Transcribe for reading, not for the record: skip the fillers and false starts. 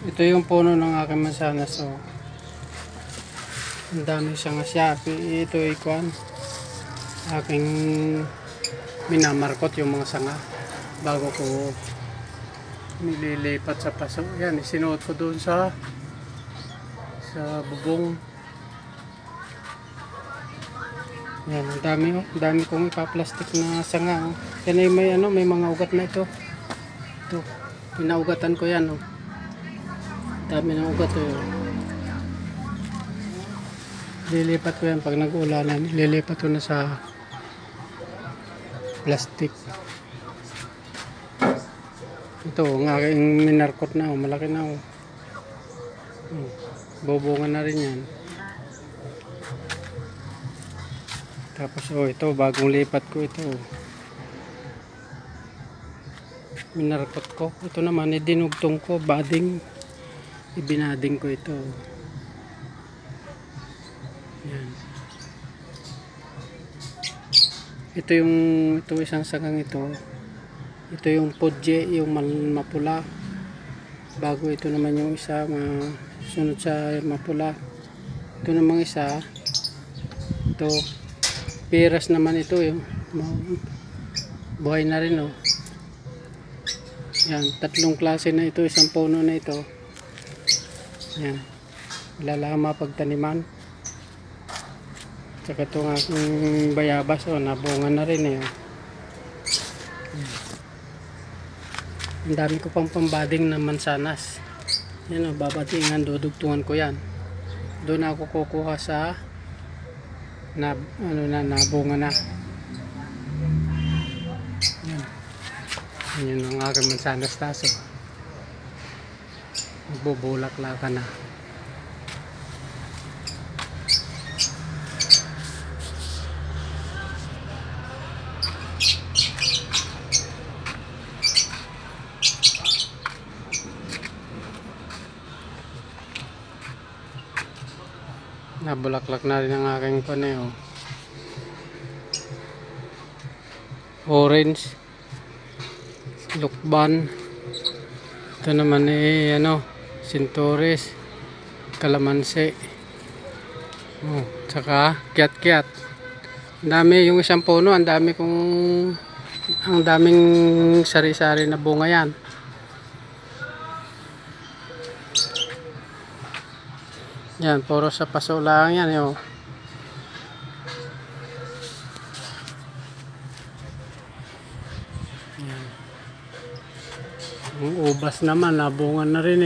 Ito yung puno ng aking mansanas. So, ang dami siyang asyapi. Ito ay kuwan. Aking minamarkot yung mga sanga bago ko nililipat sa paso. Yan, isinuot ko doon sa bubong. Yan, ang dami, oh. Ang dami kong ipaplastic na sanga. Oh. Yan ay may mga ugat na ito. Ito, pinaugatan ko yan. Oh. Dami ng ugat. Oh. Lilipat ko yan pag nag-ulanan. Lilipat ko na sa plastic. Ito, ang aking minarkot na. Oh. Malaki na. Oh. Bubungan na rin yan. Tapos ito bagong lipat ko ito. Minarkot ko. Ito naman dinugtong ko, bading. Ibinading ko ito. Yan. Ito isang sangang ito. Ito yung podje, yung mapula. Bago ito naman yung isa sunod sa mapula. Ito namang isa. Ito piras naman ito yung buhay na rin. Oh. Yan, tatlong klase na ito, isang puno na ito. Yan, lalama pagtaniman. Tsaka itong aking bayabas, nabungan na rin. Ang dami ko pang pambading na mansanas. Yan, babadingan, dudugtungan ko yan. Doon ako kukuha sa nabunga na. Yan. Yan ang aking mansanas taso. Magbubulak-laka na. Nabulaklak na rin ang aking paneo. Orange, lukban. Ito naman sinturis, kalamansi. Tsaka kiat-kiat. Ang dami yung isang puno, ang daming sari-sari na bunga yan. Yan, puro sa paso lang yan. Yan. Yung ubas naman, nabungan na rin.